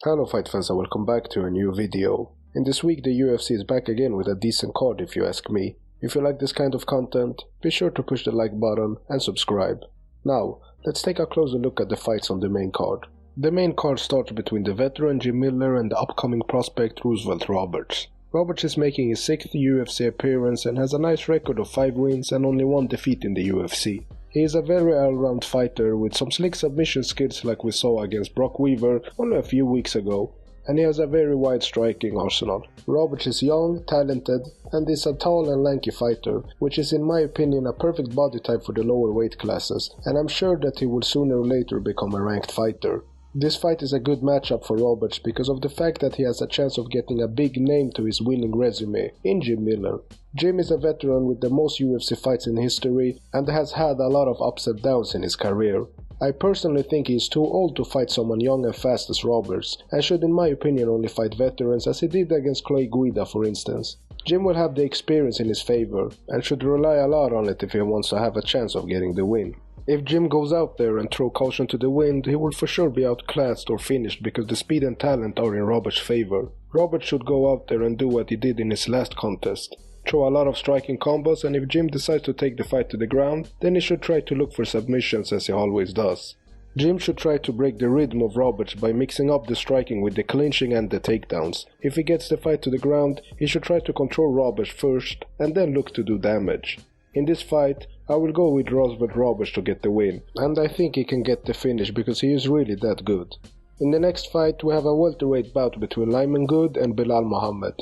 Hello fight fans and welcome back to a new video. In this week the UFC is back again with a decent card if you ask me. If you like this kind of content, be sure to push the like button and subscribe. Now, let's take a closer look at the fights on the main card. The main card starts between the veteran Jim Miller and the upcoming prospect Roosevelt Roberts. Roberts is making his 6th UFC appearance and has a nice record of 5 wins and only 1 defeat in the UFC. He is a very all-round fighter with some slick submission skills like we saw against Brock Weaver only a few weeks ago, and he has a very wide striking arsenal. Roberts is young, talented, and is a tall and lanky fighter, which is in my opinion a perfect body type for the lower weight classes, and I'm sure that he will sooner or later become a ranked fighter. This fight is a good matchup for Roberts because of the fact that he has a chance of getting a big name to his winning resume in Jim Miller. Jim is a veteran with the most UFC fights in history and has had a lot of ups and downs in his career. I personally think he is too old to fight someone young and fast as Roberts, and should in my opinion only fight veterans as he did against Clay Guida for instance. Jim will have the experience in his favor, and should rely a lot on it if he wants to have a chance of getting the win. If Jim goes out there and throw caution to the wind, he will for sure be outclassed or finished because the speed and talent are in Roberts' favor. Roberts should go out there and do what he did in his last contest. Throw a lot of striking combos, and if Jim decides to take the fight to the ground, then he should try to look for submissions as he always does. Jim should try to break the rhythm of Roberts by mixing up the striking with the clinching and the takedowns. If he gets the fight to the ground, he should try to control Roberts first and then look to do damage. In this fight, I will go with Roosevelt Roberts to get the win, and I think he can get the finish because he is really that good. In the next fight, we have a welterweight bout between Lyman and Belal Muhammad.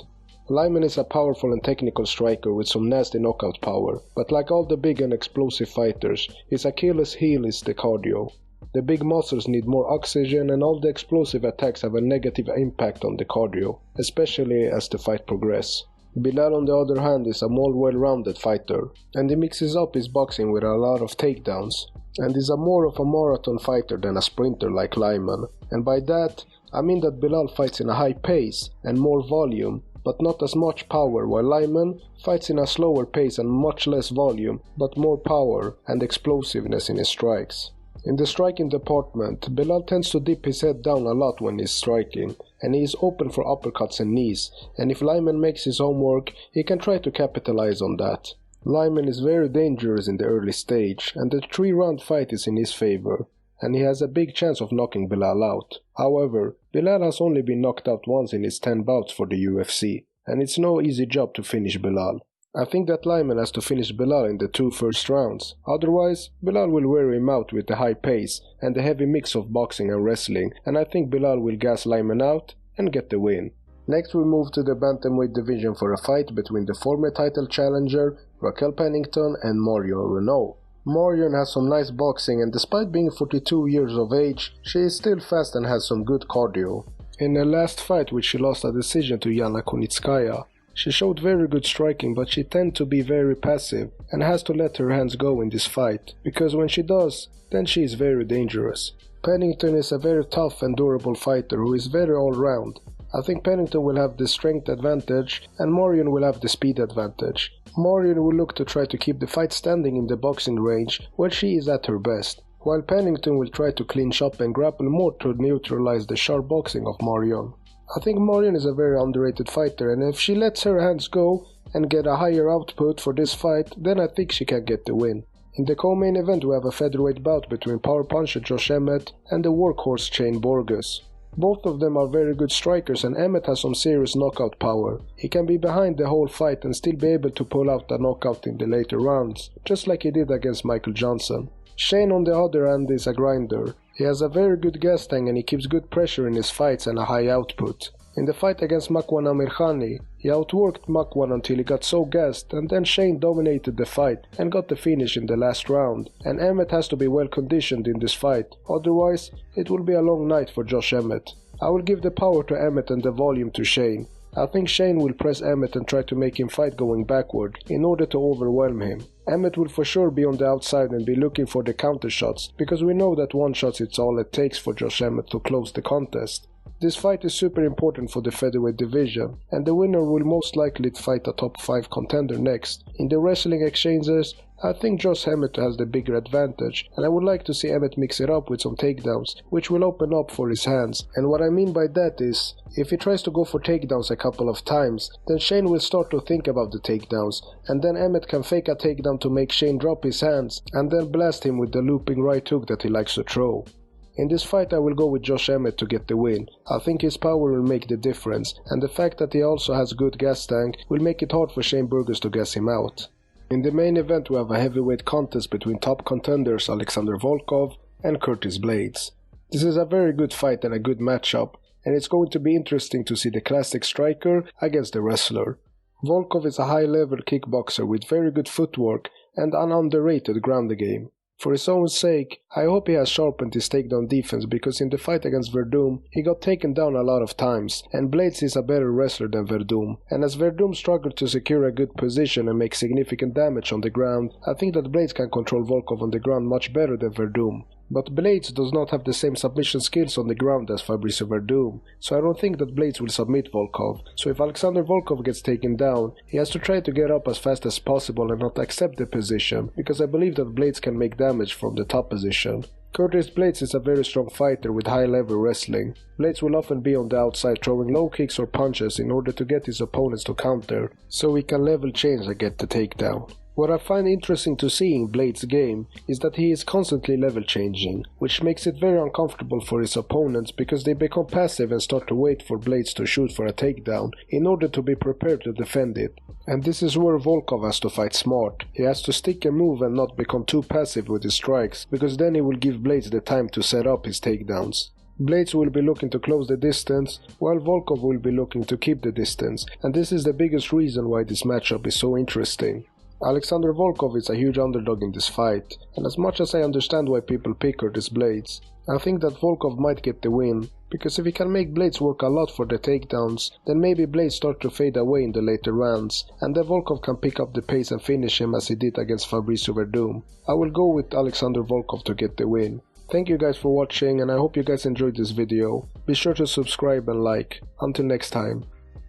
Lyman is a powerful and technical striker with some nasty knockout power, but like all the big and explosive fighters, his Achilles heel is the cardio. The big muscles need more oxygen and all the explosive attacks have a negative impact on the cardio, especially as the fight progresses. Belal on the other hand is a more well-rounded fighter, and he mixes up his boxing with a lot of takedowns, and is more of a marathon fighter than a sprinter like Lyman, and by that I mean that Belal fights in a high pace and more volume, but not as much power, while Lyman fights in a slower pace and much less volume, but more power and explosiveness in his strikes. In the striking department, Belal tends to dip his head down a lot when he's striking, and he is open for uppercuts and knees, and if Lyman makes his homework, he can try to capitalize on that. Lyman is very dangerous in the early stage, and the 3-round fight is in his favor, and he has a big chance of knocking Belal out. However, Belal has only been knocked out once in his 10 bouts for the UFC, and it's no easy job to finish Belal. I think that Lyman has to finish Belal in the 2 first rounds, otherwise Belal will wear him out with the high pace and the heavy mix of boxing and wrestling, and I think Belal will gas Lyman out and get the win. Next we move to the bantamweight division for a fight between the former title challenger Raquel Pennington and Marion Renault. Marion has some nice boxing, and despite being 42 years of age, she is still fast and has some good cardio. In her last fight, which she lost a decision to Yana Kunitskaya, she showed very good striking, but she tends to be very passive and has to let her hands go in this fight, because when she does, then she is very dangerous. Pennington is a very tough and durable fighter who is very all-round. I think Pennington will have the strength advantage and Marion will have the speed advantage. Marion will look to try to keep the fight standing in the boxing range where she is at her best, while Pennington will try to clinch up and grapple more to neutralize the sharp boxing of Marion. I think Marion is a very underrated fighter, and if she lets her hands go and get a higher output for this fight, then I think she can get the win. In the co-main event we have a featherweight bout between power puncher Josh Emmett and the workhorse Chain Burgas. Both of them are very good strikers, and Emmett has some serious knockout power. He can be behind the whole fight and still be able to pull out a knockout in the later rounds, just like he did against Michael Johnson. Shane on the other hand is a grinder. He has a very good gas tank and he keeps good pressure in his fights and a high output. In the fight against Makwan Amirkhani, he outworked Makwan until he got so gassed, and then Shane dominated the fight and got the finish in the last round, and Emmett has to be well conditioned in this fight, otherwise it will be a long night for Josh Emmett. I will give the power to Emmett and the volume to Shane. I think Shane will press Emmett and try to make him fight going backward in order to overwhelm him. Emmett will for sure be on the outside and be looking for the counter shots, because we know that one shot is all it takes for Josh Emmett to close the contest. This fight is super important for the featherweight division, and the winner will most likely fight a top 5 contender next. In the wrestling exchanges, I think Josh Emmett has the bigger advantage, and I would like to see Emmett mix it up with some takedowns, which will open up for his hands. And what I mean by that is, if he tries to go for takedowns a couple of times, then Shane will start to think about the takedowns, and then Emmett can fake a takedown to make Shane drop his hands, and then blast him with the looping right hook that he likes to throw. In this fight I will go with Josh Emmett to get the win. I think his power will make the difference, and the fact that he also has good gas tank will make it hard for Shane Burgas to gas him out. In the main event we have a heavyweight contest between top contenders Alexander Volkov and Blaydes. This is a very good fight and a good matchup, and it's going to be interesting to see the classic striker against the wrestler. Volkov is a high-level kickboxer with very good footwork and an underrated ground game. For his own sake, I hope he has sharpened his takedown defense, because in the fight against Verdum, he got taken down a lot of times, and Blaydes is a better wrestler than Verdum. And as Verdum struggled to secure a good position and make significant damage on the ground, I think that Blaydes can control Volkov on the ground much better than Verdum. But Blaydes does not have the same submission skills on the ground as Fabricio Verdum, so I don't think that Blaydes will submit Volkov. So if Alexander Volkov gets taken down, he has to try to get up as fast as possible and not accept the position, because I believe that Blaydes can make damage from the top position. Blaydes is a very strong fighter with high-level wrestling. Blaydes will often be on the outside throwing low kicks or punches in order to get his opponents to counter, so he can level change and get the takedown. What I find interesting to see in Blaydes' game is that he is constantly level changing, which makes it very uncomfortable for his opponents, because they become passive and start to wait for Blaydes to shoot for a takedown in order to be prepared to defend it. And this is where Volkov has to fight smart. He has to stick and move and not become too passive with his strikes, because then he will give Blaydes the time to set up his takedowns. Blaydes will be looking to close the distance, while Volkov will be looking to keep the distance, and this is the biggest reason why this matchup is so interesting. Alexander Volkov is a huge underdog in this fight, and as much as I understand why people pick Blaydes, I think that Volkov might get the win, because if he can make Blaydes work a lot for the takedowns, then maybe Blaydes start to fade away in the later rounds, and then Volkov can pick up the pace and finish him as he did against Fabricio Verdum. I will go with Alexander Volkov to get the win. Thank you guys for watching, and I hope you guys enjoyed this video. Be sure to subscribe and like. Until next time.